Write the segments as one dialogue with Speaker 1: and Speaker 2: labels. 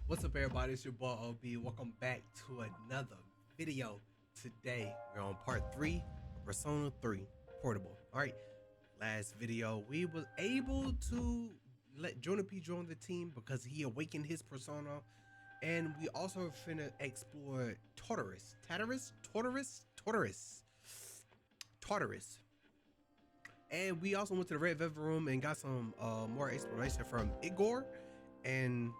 Speaker 1: What's up, everybody? It's your boy OB. Welcome back to another video. Today we're on part 3 of Persona 3 Portable. Alright, last video we was able to let Junpei join the team because he awakened his persona, and we also finna explore Tartarus. And we also went to the Red Velvet Room and got some more exploration from Igor, and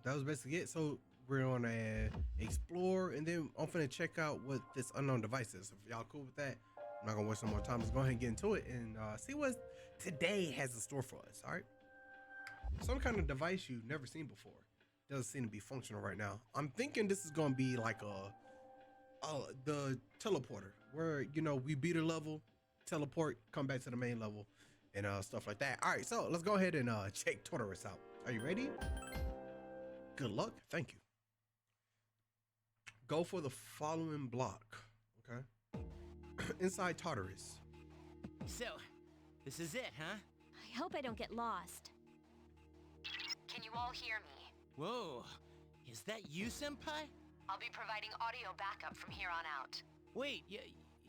Speaker 1: that was basically it. So we're gonna explore, and then I'm finna check out what this unknown device is. If y'all cool with that, I'm not gonna waste no more time. Let's go ahead and get into it and see what today has in store for us. All right, some kind of device you've never seen before. Doesn't seem to be functional right now. I'm thinking this is gonna be like the teleporter, where we beat a level, teleport, come back to the main level, and stuff like that. All right, so let's go ahead and check Tartarus out. Are you ready? Good luck. Thank you. Go for the following block. Okay. Inside Tartarus.
Speaker 2: So, this is it, huh?
Speaker 3: I hope I don't get lost.
Speaker 4: Can you all hear me?
Speaker 2: Whoa, is that you, Senpai?
Speaker 4: I'll be providing audio backup from here on out.
Speaker 2: Wait,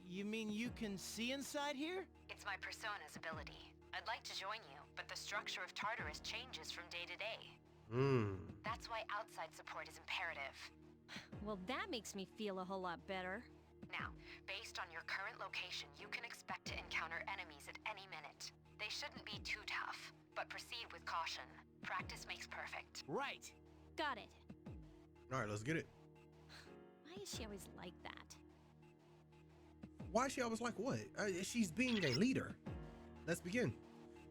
Speaker 2: you mean you can see inside here?
Speaker 4: It's my persona's ability. I'd like to join you, but the structure of Tartarus changes from day to day. That's why outside support is imperative.
Speaker 3: Well, that makes me feel a whole lot better.
Speaker 4: Now, based on your current location, you can expect to encounter enemies at any minute. They shouldn't be too tough, but proceed with caution. Practice makes perfect.
Speaker 2: Right.
Speaker 3: Got it.
Speaker 1: All right, let's get it.
Speaker 3: Why is she always like that?
Speaker 1: Why is she always like what? She's being a leader. Let's begin.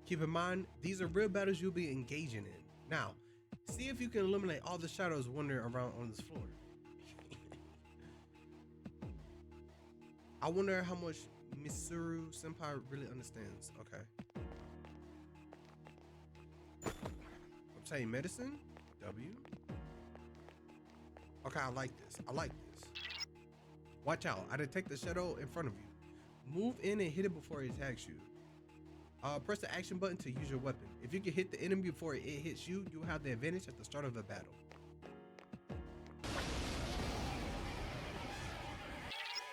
Speaker 1: Keep in mind, these are real battles you'll be engaging in. Now, see if you can eliminate all the shadows wandering around on this floor. I wonder how much Mitsuru Senpai really understands. Okay. Obtain medicine. W. Okay, I like this. Watch out. I detect the shadow in front of you. Move in and hit it before it attacks you. Press the action button to use your weapon. If you can hit the enemy before it hits you, you'll have the advantage at the start of the battle.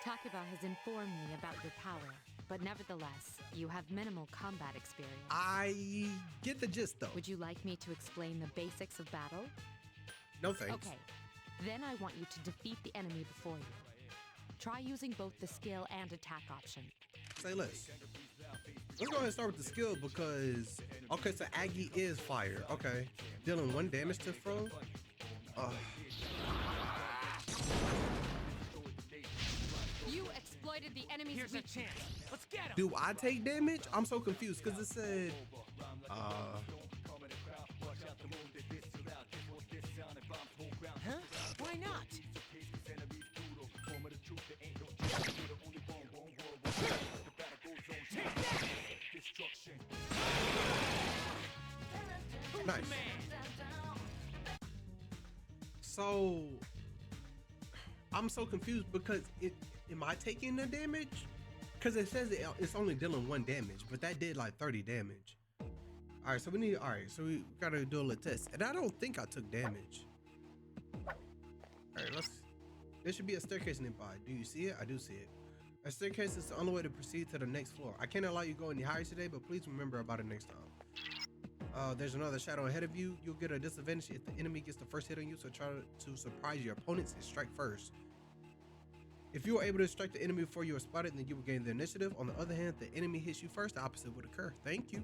Speaker 5: Takeba has informed me about your power, but nevertheless, you have minimal combat experience.
Speaker 1: I get the gist, though.
Speaker 5: Would you like me to explain the basics of battle?
Speaker 1: No thanks.
Speaker 5: Okay, then I want you to defeat the enemy before you. Try using both the skill and attack option.
Speaker 1: Say less. Let's go ahead and start with the skill because, okay, so Aggie is fire. Okay. Dealing 1 damage to throw.
Speaker 5: You exploited the enemy's
Speaker 2: Here's a
Speaker 5: weakness.
Speaker 2: chance. Let's get him.
Speaker 1: Do I take damage? I'm so confused because it said,
Speaker 2: Huh? Why not?
Speaker 1: nice. So, I'm so confused because am I taking the damage? Because it says it's only dealing 1 damage, but that did like 30 damage. All right, so we gotta do a little test, and I don't think I took damage. All right, there should be a staircase nearby. Do you see it? I do see it. A staircase is the only way to proceed to the next floor. I can't allow you to go any higher today, but please remember about it next time. There's another shadow ahead of you. You'll get a disadvantage if the enemy gets the first hit on you, so try to surprise your opponents and strike first. If you are able to strike the enemy before you are spotted, then you will gain the initiative. On the other hand, if the enemy hits you first, the opposite would occur. Thank you.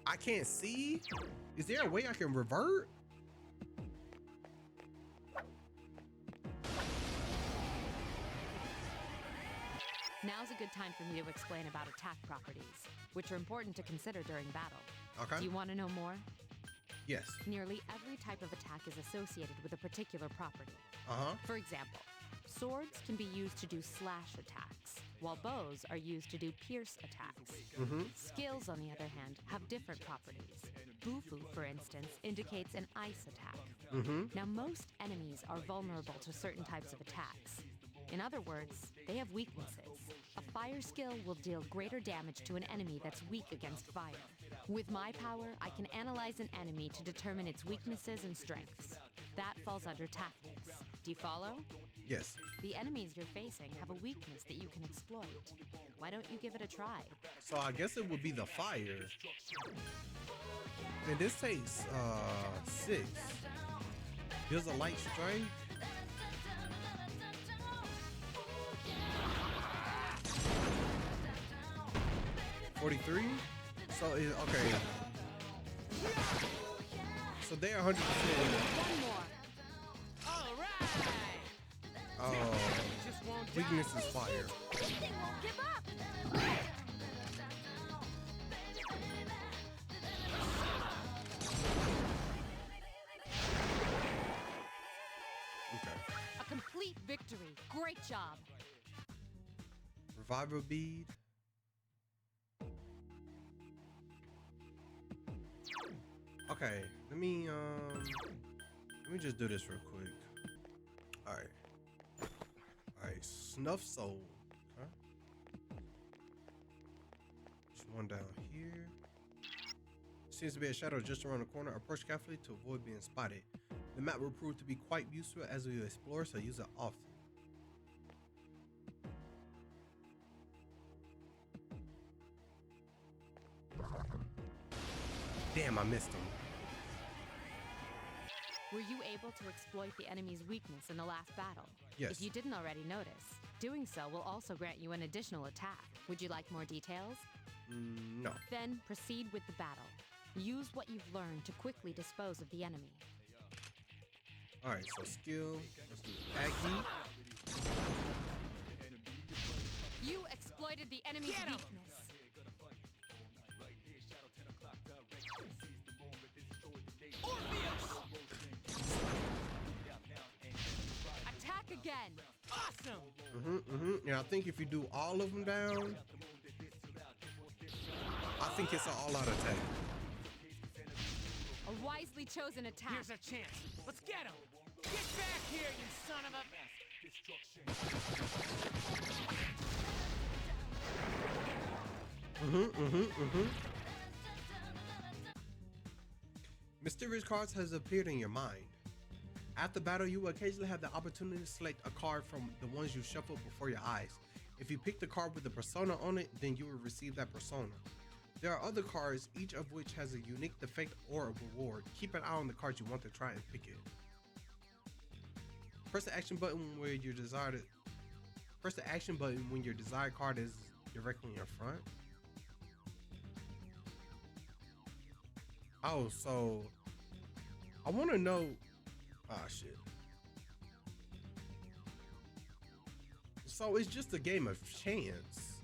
Speaker 1: I can't see. Is there a way I can revert?
Speaker 5: Now's a good time for me to explain about attack properties, which are important to consider during battle.
Speaker 1: Okay.
Speaker 5: Do you want to know more?
Speaker 1: Yes.
Speaker 5: Nearly every type of attack is associated with a particular property. For example, swords can be used to do slash attacks, while bows are used to do pierce attacks. Skills, on the other hand, have different properties. Bufu, for instance, indicates an ice attack. Now, most enemies are vulnerable to certain types of attacks. In other words, they have weaknesses. A fire skill will deal greater damage to an enemy that's weak against fire. With my power, I can analyze an enemy to determine its weaknesses and strengths. That falls under tactics. Do you follow?
Speaker 1: Yes.
Speaker 5: The enemies you're facing have a weakness that you can exploit. Why don't you give it a try?
Speaker 1: So I guess it would be the fire. And this takes 6. Deals a light strike. $43. So okay. So they're 100%.
Speaker 2: One more. All right. Just won't die.
Speaker 1: Weakness is fire.
Speaker 3: They won't give up.
Speaker 1: Okay.
Speaker 5: A complete victory. Great job.
Speaker 1: Revival bead. Okay, let me just do this real quick. All right, snuff soul. Okay. There's one down here. Seems to be a shadow just around the corner. Approach carefully to avoid being spotted. The map will prove to be quite useful as we explore, so use it often. Damn, I missed him.
Speaker 5: Were you able to exploit the enemy's weakness in the last battle?
Speaker 1: Yes.
Speaker 5: If you didn't already notice, doing so will also grant you an additional attack. Would you like more details?
Speaker 1: No.
Speaker 5: Then proceed with the battle. Use what you've learned to quickly dispose of the enemy.
Speaker 1: All right, so skill. Let's do Agni.
Speaker 5: You exploited the enemy's
Speaker 2: Get 'em!
Speaker 5: weakness. Attack again.
Speaker 2: Awesome.
Speaker 1: And I think if you do all of them down, I think it's an all-out attack.
Speaker 5: A wisely chosen attack.
Speaker 2: Here's a chance. Let's get him. Get back here, you son of a...
Speaker 1: Mysterious cards has appeared in your mind. After battle, you will occasionally have the opportunity to select a card from the ones you shuffled before your eyes. If you pick the card with the persona on it, then you will receive that persona. There are other cards, each of which has a unique defect or a reward. Keep an eye on the cards you want to try and pick it. Press the action button where your desired. Press the action button when your desired card is directly in your front. Oh, so I want to know. Ah, shit. So it's just a game of chance.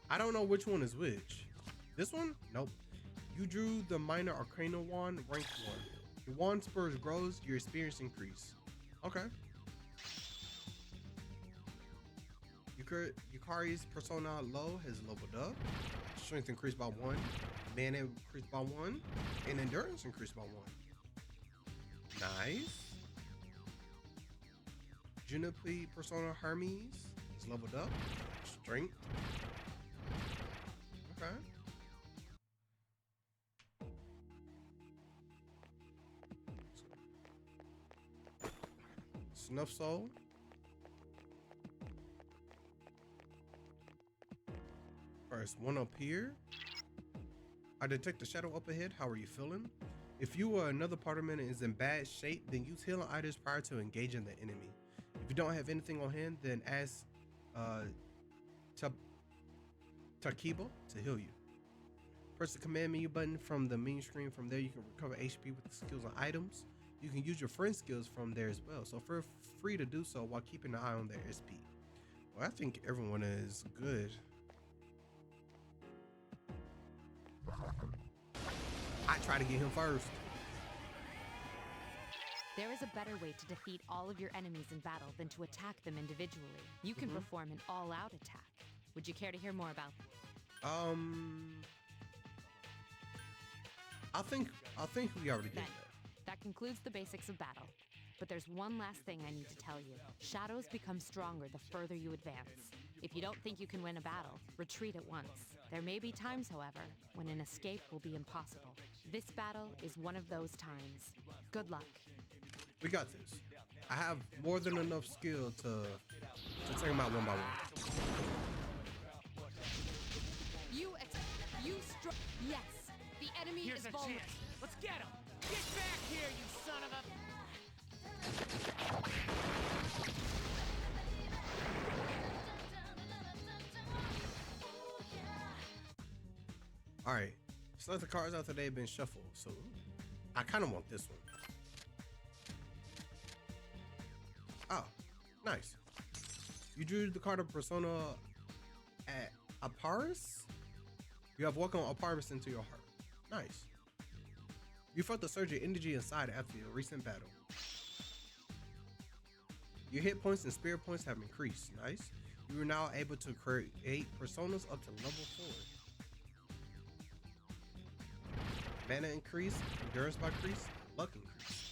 Speaker 1: I don't know which one is which. This one? Nope. You drew the minor arcana wand, rank 1. Your wand spurs grows, your experience increase. Okay. Yukari's persona low has leveled up. Strength increased by 1. Mana increased by 1. And endurance increased by 1. Nice. Junpei persona Hermes is leveled up. Strength. Okay. Snuff soul. First one up here. I detect a shadow up ahead. How are you feeling? If you or another partyman is in bad shape, then use healing items prior to engaging the enemy. If you don't have anything on hand, then ask Takiba to heal you. Press the command menu button from the menu screen. From there, you can recover HP with the skills and items. You can use your friend's skills from there as well. So feel free to do so while keeping an eye on their SP. Well, I think everyone is good. I try to get him first.
Speaker 5: There is a better way to defeat all of your enemies in battle than to attack them individually. You can perform an all-out attack. Would you care to hear more about that?
Speaker 1: I think we already did
Speaker 5: Then,
Speaker 1: that.
Speaker 5: that concludes the basics of battle. But there's one last thing I need to tell you. Shadows become stronger the further you advance. If you don't think you can win a battle, retreat at once. There may be times, however, when an escape will be impossible. This battle is one of those times. Good luck.
Speaker 1: We got this. I have more than enough skill to take them out one by one.
Speaker 5: Yes, the enemy
Speaker 2: Here's
Speaker 5: is
Speaker 2: a
Speaker 5: vulnerable.
Speaker 2: chance. Let's get him. Get back here, you son of a...
Speaker 1: All right, select the cards after they've been shuffled. So I kind of want this one. Oh, nice. You drew the card of Persona at Tartarus. You have welcomed Tartarus into your heart. Nice. You felt the surge of energy inside after your recent battle. Your hit points and spirit points have increased. Nice. You are now able to create personas up to level 4. Mana increase, endurance by increase, luck increase.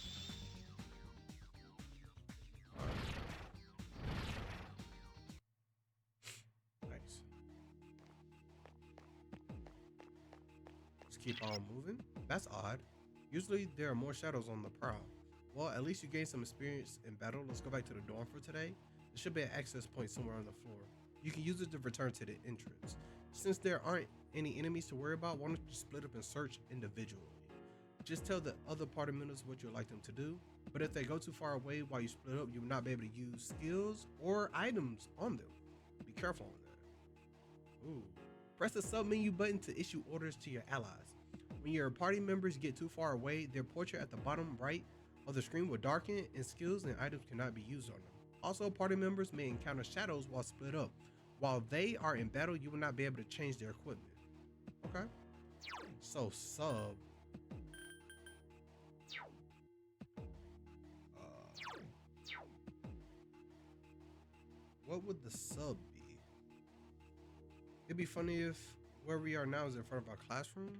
Speaker 1: Nice. Just keep on moving. That's odd. Usually there are more shadows on the prowl. Well, at least you gained some experience in battle. Let's go back to the dorm for today. There should be an access point somewhere on the floor. You can use it to return to the entrance. Since there aren't any enemies to worry about, why don't you split up and search individually? Just tell the other party members what you'd like them to do, but if they go too far away while you split up, you will not be able to use skills or items on them. Be careful on that. Ooh. Press the sub menu button to issue orders to your allies. When your party members get too far away, their portrait at the bottom right of the screen will darken and skills and items cannot be used on them. Also, party members may encounter shadows while split up. While they are in battle, you will not be able to change their equipment. Okay. So sub. What would the sub be? It'd be funny if where we are now is in front of our classroom.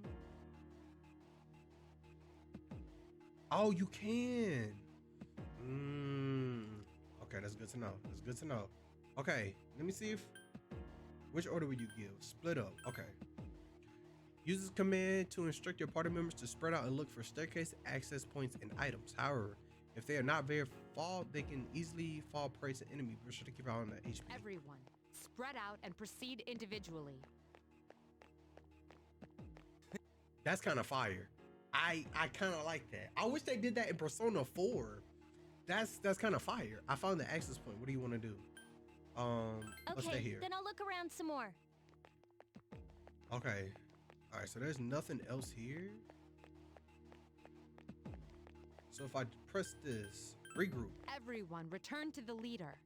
Speaker 1: Oh, you can. Okay, that's good to know. That's good to know. Okay, let me see if which order would you give? Split up. Okay. Use this command to instruct your party members to spread out and look for staircase access points and items. However, if they are not very far, they can easily fall prey to enemy. Be sure to keep out on the HP.
Speaker 5: Everyone, spread out and proceed individually.
Speaker 1: That's kind of fire. I kind of like that. I wish they did that in Persona 4. That's kind of fire. I found the access point. What do you want to do? Let's stay
Speaker 3: Okay,
Speaker 1: here.
Speaker 3: then I'll look around some more.
Speaker 1: Okay. All right, so there's nothing else here. So if I press this, regroup.
Speaker 5: Everyone, return to the leader.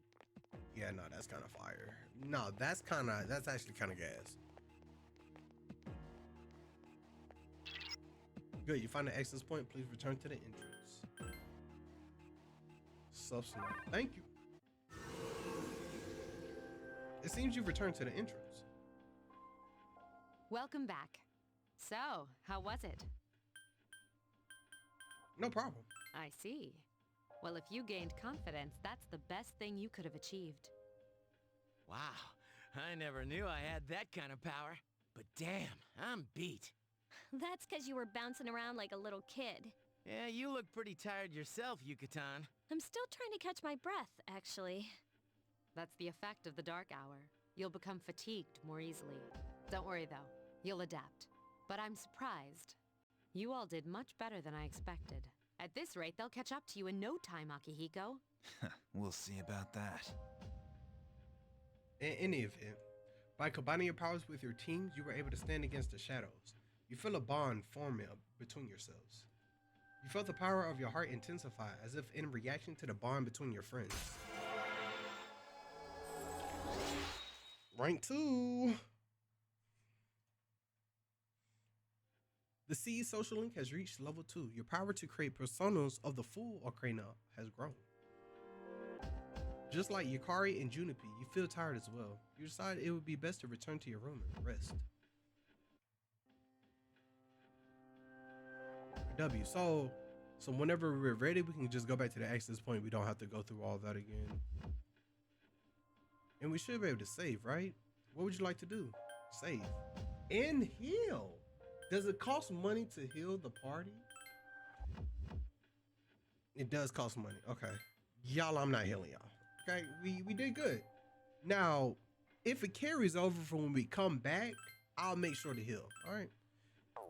Speaker 1: Yeah, no, that's kind of fire. No, that's actually kind of gas. Good, you find the access point. Please return to the entrance. Subsonic. Thank you. It seems you've returned to the entrance.
Speaker 5: Welcome back. So, how was it?
Speaker 1: No problem.
Speaker 5: I see. Well, if you gained confidence, that's the best thing you could have achieved.
Speaker 2: Wow, I never knew I had that kind of power. But damn, I'm beat.
Speaker 3: That's because you were bouncing around like a little kid.
Speaker 2: Yeah, you look pretty tired yourself, Yucatan.
Speaker 3: I'm still trying to catch my breath, actually.
Speaker 5: That's the effect of the dark hour. You'll become fatigued more easily. Don't worry, though. You'll adapt. But I'm surprised. You all did much better than I expected. At this rate, they'll catch up to you in no time, Akihiko.
Speaker 6: We'll see about that.
Speaker 1: In any event, by combining your powers with your teams, you were able to stand against the shadows. You feel a bond forming up between yourselves. You felt the power of your heart intensify as if in reaction to the bond between your friends. Rank 2. The Seed social link has reached level 2. Your power to create personas of the full Ocarina has grown. Just like Yukari and Junpei, you feel tired as well. You decide it would be best to return to your room and rest. W. So So whenever we're ready, we can just go back to the access point. We don't have to go through all that again. And we should be able to save, right? What would you like to do? Save. And heal. Does it cost money to heal the party? It does cost money. Okay. Y'all, I'm not healing y'all. Okay, we did good. Now, if it carries over from when we come back, I'll make sure to heal. All right.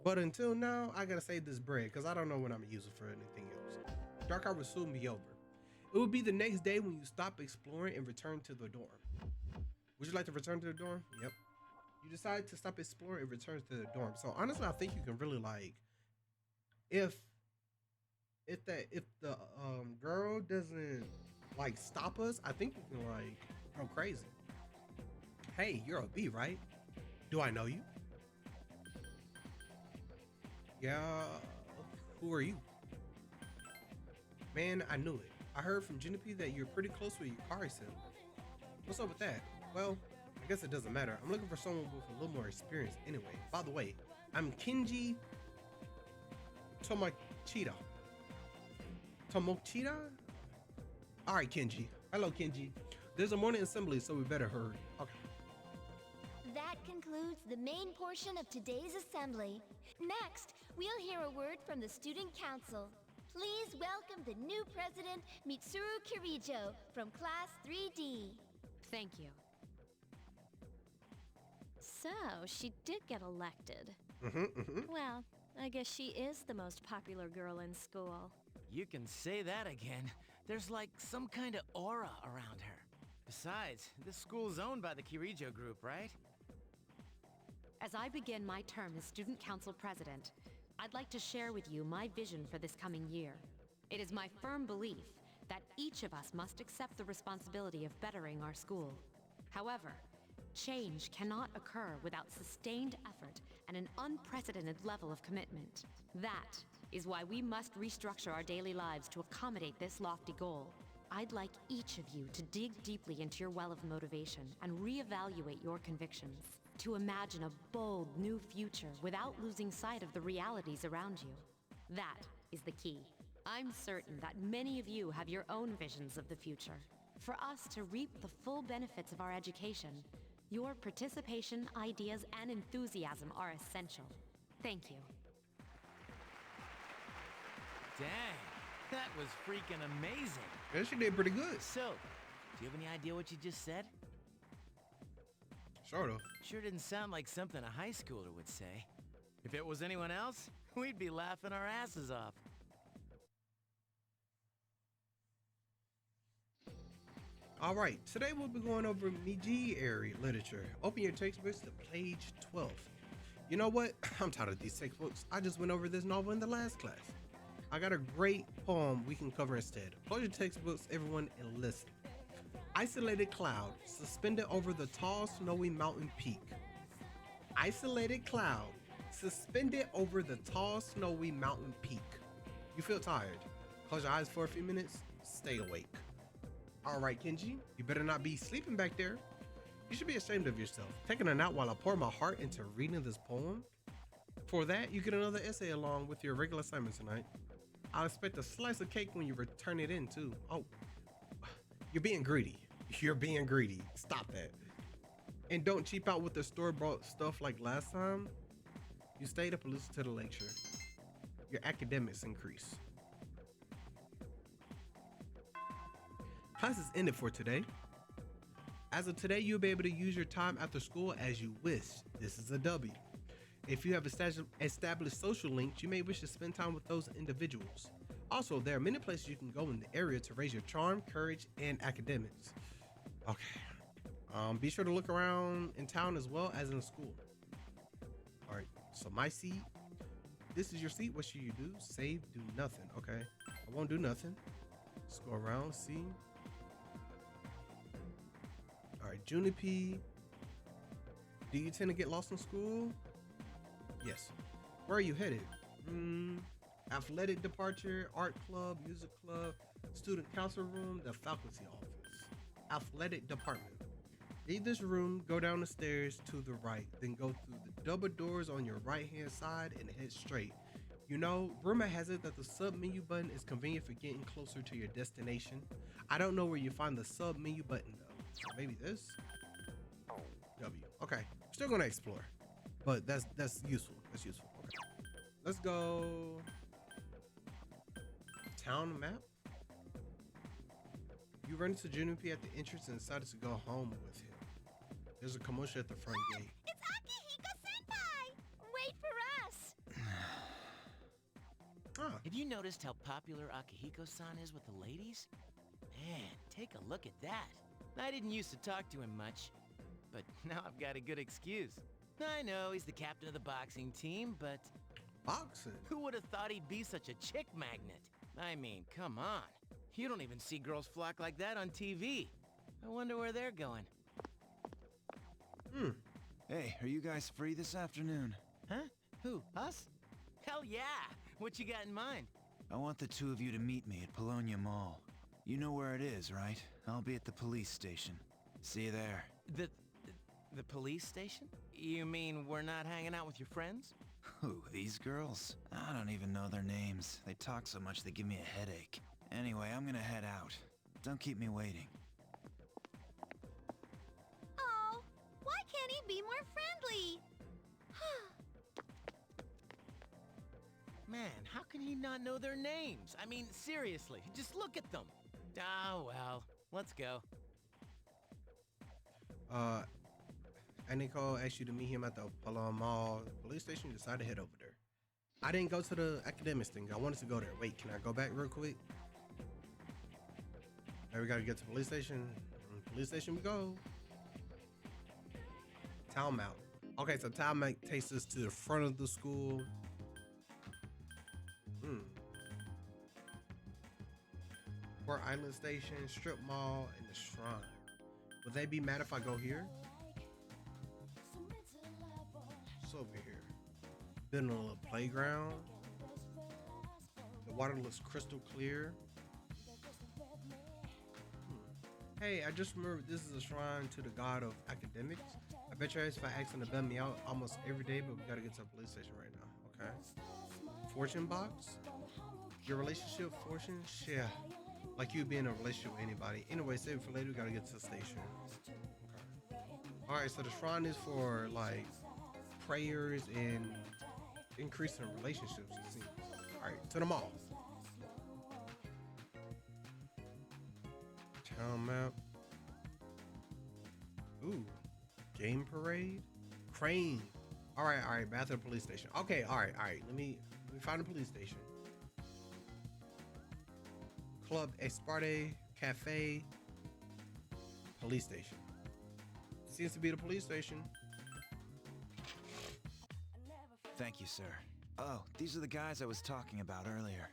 Speaker 1: But until now, I gotta save this bread because I don't know when I'm gonna use it for anything else. Dark hour will soon be over. It will be the next day when you stop exploring and return to the dorm. Would you like to return to the dorm? Yep. You decide to stop exploring and return to the dorm. So honestly, I think you can really like, if the girl doesn't like stop us, I think you can like go crazy. Hey, you're a B, right? Do I know you? Yeah. Who are you? Man, I knew it. I heard from Junpei that you're pretty close with Yukari sim. What's up with that? Well, I guess it doesn't matter. I'm looking for someone with a little more experience anyway. By the way, I'm Kenji Tomochida. Tomochida? Alright, Kenji. Hello, Kenji. There's a morning assembly, so we better hurry. Okay.
Speaker 7: That concludes the main portion of today's assembly. Next, we'll hear a word from the student council. Please welcome the new president, Mitsuru Kirijo, from Class 3D.
Speaker 5: Thank you.
Speaker 3: So, she did get elected.
Speaker 1: Mm-hmm.
Speaker 3: Well, I guess she is the most popular girl in school.
Speaker 2: You can say that again. There's like some kind of aura around her. Besides, this school's owned by the Kirijo group, right?
Speaker 5: As I begin my term as Student Council President, I'd like to share with you my vision for this coming year. It is my firm belief that each of us must accept the responsibility of bettering our school. However, change cannot occur without sustained effort and an unprecedented level of commitment. That is why we must restructure our daily lives to accommodate this lofty goal. I'd like each of you to dig deeply into your well of motivation and reevaluate your convictions, to imagine a bold new future without losing sight of the realities around you. That is the key. I'm certain that many of you have your own visions of the future. For us to reap the full benefits of our education, your participation, ideas, and enthusiasm are essential. Thank you.
Speaker 2: Dang, that was freaking amazing.
Speaker 1: Yeah, she did pretty good.
Speaker 2: So, do you have any idea what you just said?
Speaker 1: Sort of.
Speaker 2: Sure didn't sound like something a high schooler would say. If it was anyone else, we'd be laughing our asses off.
Speaker 1: All right, today we'll be going over Meiji area literature. Open your textbooks to page 12. You know what? I'm tired of these textbooks. I just went over this novel in the last class. I got a great poem we can cover instead. Close your textbooks, everyone, and listen. Isolated cloud suspended over the tall, snowy mountain peak. Isolated cloud suspended over the tall, snowy mountain peak. You feel tired? Close your eyes for a few minutes. Stay awake. All right, Kenji, you better not be sleeping back there. You should be ashamed of yourself. Taking a nap while I pour my heart into reading this poem. For that, you get another essay along with your regular assignment tonight. I'll expect a slice of cake when you return it in too. Oh, you're being greedy. You're being greedy. Stop that. And don't cheap out with the store-bought stuff like last time. You stayed up and listened to the lecture. Your academics increase. Class is ended for today. As of today, you'll be able to use your time after school as you wish. This is a W. If you have established social links, you may wish to spend time with those individuals. Also, there are many places you can go in the area to raise your charm, courage, and academics. Okay. Be sure to look around in town as well as in school. All right, so my seat. This is your seat. What should you do? Save, do nothing. Okay, I won't do nothing. Let's go around, see. All right, Junpei. Do you tend to get lost in school? Yes. Where are you headed? Athletic departure, art club, music club, student council room, the faculty office. Athletic department. Leave this room, go down the stairs to the right, then go through the double doors on your right hand side and head straight. You know, rumor has it that the sub menu button is convenient for getting closer to your destination. I don't know where you find the sub menu button though. So maybe this? W. Okay. Still gonna explore. But that's useful. That's useful. Okay. Let's go. Town map. You run into Junpei at the entrance and decided to go home with him. There's a commotion at the front gate.
Speaker 7: It's Akihiko-senpai! Wait for us!
Speaker 1: Ah,
Speaker 2: Have you noticed how popular Akihiko-san is with the ladies? Man, take a look at that. I didn't used to talk to him much, but now I've got a good excuse. I know he's the captain of the boxing team, but
Speaker 1: boxing.
Speaker 2: who would have thought he'd be such a chick magnet? I mean, come on. You don't even see girls flock like that on TV. I wonder where they're going.
Speaker 6: Hey, are you guys free this afternoon?
Speaker 2: Huh? Who? Us? Hell yeah! What you got in mind?
Speaker 6: I want the two of you to meet me at Polonia Mall. You know where it is, right? I'll be at the police station. See you there.
Speaker 2: The police station? You mean we're not hanging out with your friends?
Speaker 6: Who, these girls? I don't even know their names. They talk so much they give me a headache. Anyway, I'm gonna head out. Don't keep me waiting.
Speaker 7: Oh, why can't he be more friendly?
Speaker 2: Man, how can he not know their names? I mean, seriously, just look at them. Ah, well, let's go.
Speaker 1: Nicole asked you to meet him at the Polo Mall police station. You decided to head over there. I didn't go to the academics thing. I wanted to go there. Wait, can I go back real quick? Now we gotta get to the police station. Police station we go. Town map. Okay, so town map takes us to the front of the school. Port Island Station, Strip Mall, and the Shrine. Would they be mad if I go here? What's over here? Building a little playground. The water looks crystal clear. Hey, I just remembered this is a shrine to the god of academics. I bet your ass if I ask him to bail me out almost every day, but we gotta get to the police station right now. Okay. Fortune box? Your relationship fortune? Yeah. Like you be in a relationship with anybody. Anyway, save it for later. We gotta get to the station. Okay. Alright, so the shrine is for like prayers and increasing relationships, it seems. Alright, to the mall. Town map. Ooh. Game parade? Crane. Alright, back to the police station. Okay, alright. Let me find the police station. Club Esparte Cafe. Police station. Seems to be the police station.
Speaker 6: Thank you, sir. Oh, these are the guys I was talking about earlier.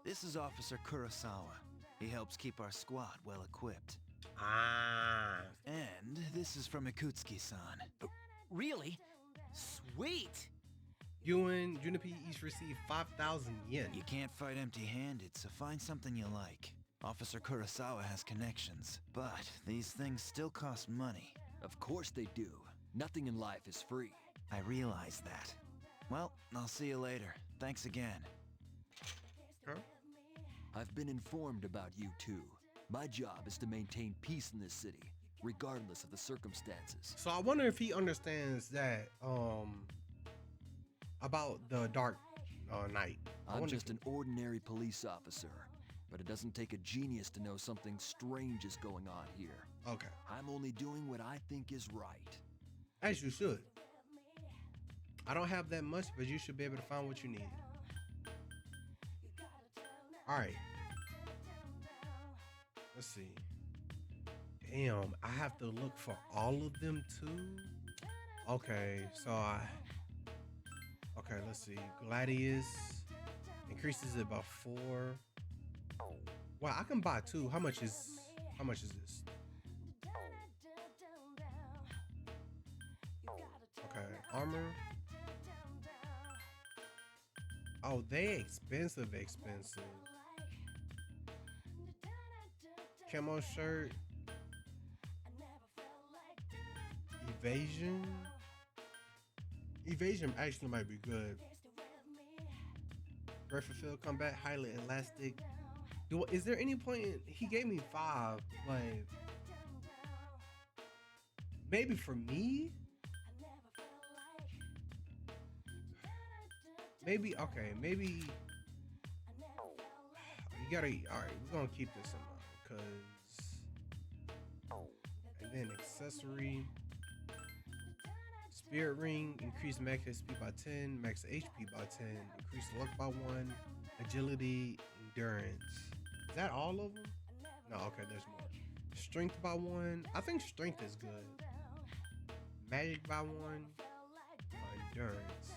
Speaker 6: This is Officer Kurosawa. He helps keep our squad well equipped.
Speaker 1: Ah.
Speaker 6: And this is from Ikutsuki-san.
Speaker 2: Really? Sweet!
Speaker 1: You and Junpei each receive 5,000 yen.
Speaker 6: You can't fight empty-handed, so find something you like. Officer Kurosawa has connections, but these things still cost money.
Speaker 8: Of course they do. Nothing in life is free.
Speaker 6: I realize that. Well, I'll see you later. Thanks again.
Speaker 1: Huh?
Speaker 8: I've been informed about you two. My job is to maintain peace in this city, regardless of the circumstances.
Speaker 1: So I wonder if he understands that about the dark night.
Speaker 8: I'm just an ordinary police officer, but it doesn't take a genius to know something strange is going on here.
Speaker 1: Okay.
Speaker 8: I'm only doing what I think is right.
Speaker 1: As you should. I don't have that much, but you should be able to find what you need. All right. Let's see. Damn, I have to look for all of them too? Okay, so okay, let's see. Gladius increases it by 4. Well, I can buy 2. How much is this? Okay, armor. Oh, they expensive. Camo shirt. Evasion. Evasion actually might be good. Very fulfilled combat, highly elastic. Is there any point he gave me 5, but maybe for me? Maybe, okay, maybe you gotta, alright, we're gonna keep this in mind, cause, and then accessory, spirit ring, increase max SP by 10, max HP by 10, increase luck by 1, agility, endurance. Is that all of them? No, okay, there's more. Strength by 1, I think strength is good. Magic by 1, endurance.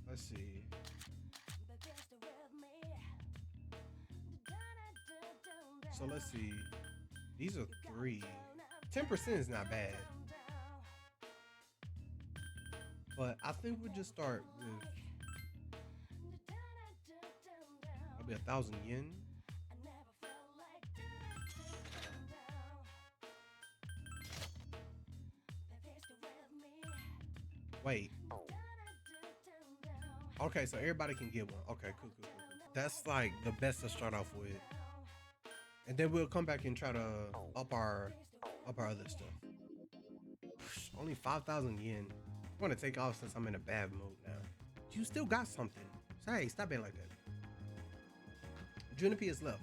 Speaker 1: Let's see. So let's see. These are 3. 10% is not bad. But I think we'll just start with maybe 1,000 yen. Wait. Okay, so everybody can get one. Okay, cool. That's like the best to start off with. And then we'll come back and try to up our other stuff. Only 5,000 yen. I'm gonna take off since I'm in a bad mood now. You still got something. Hey, stop being like that. Junpei is left.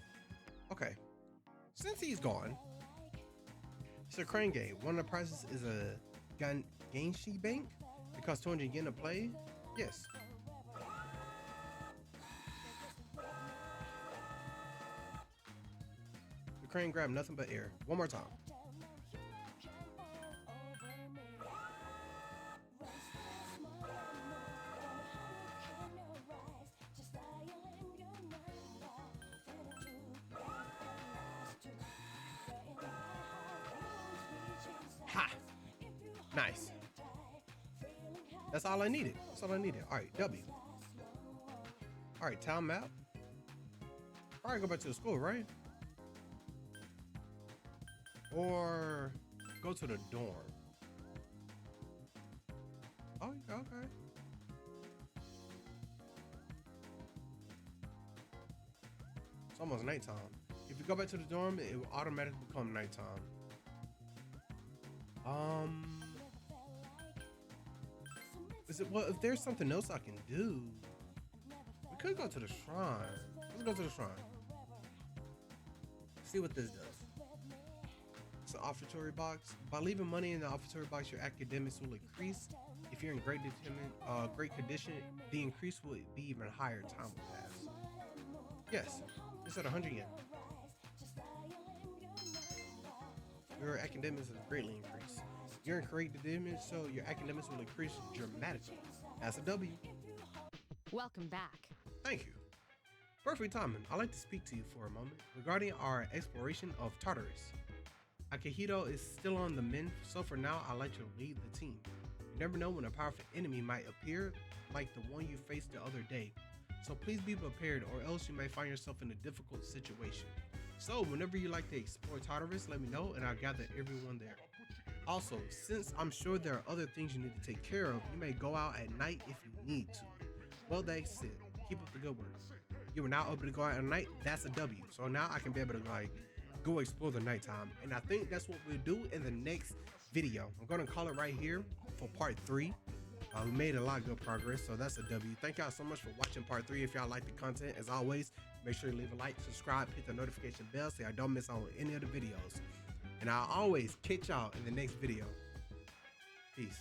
Speaker 1: Okay. Since he's gone, it's a crane game. One of the prizes is a Ganshi bank. It costs 200 yen to play. Yes. The crane grabbed nothing but air. One more time. Ha! Nice. That's all I needed. All right, W. All right, town map. All right, go back to the school, right? Or go to the dorm. Oh, okay. It's almost nighttime. If you go back to the dorm, it will automatically become nighttime. Well, if there's something else I can do, we could go to the shrine. Let's go to the shrine. See what this does. It's an offertory box. By leaving money in the offertory box, your academics will increase. If you're in great condition, the increase will be even higher. Time will pass. Yes, it's at 100 yen. Your academics is greatly increased. You're in great condition, so your academics will increase dramatically. That's a W.
Speaker 5: Welcome back.
Speaker 1: Thank you. Perfect timing. I'd like to speak to you for a moment regarding our exploration of Tartarus. Akihito is still on the mend, so for now, I'd like you to lead the team. You never know when a powerful enemy might appear, like the one you faced the other day. So please be prepared, or else you may find yourself in a difficult situation. So whenever you like to explore Tartarus, let me know and I'll gather everyone there. Also, since I'm sure there are other things you need to take care of, you may go out at night if you need to. Well, that's it. Keep up the good work. You are now able to go out at night. That's a W. So now I can be able to go explore the nighttime. And I think that's what we'll do in the next video. I'm going to call it right here for part 3. We made a lot of good progress, so that's a W. Thank y'all so much for watching part 3. If y'all like the content, as always, make sure you leave a like, subscribe, hit the notification bell so y'all don't miss out on any of the videos. And I'll always catch y'all in the next video. Peace.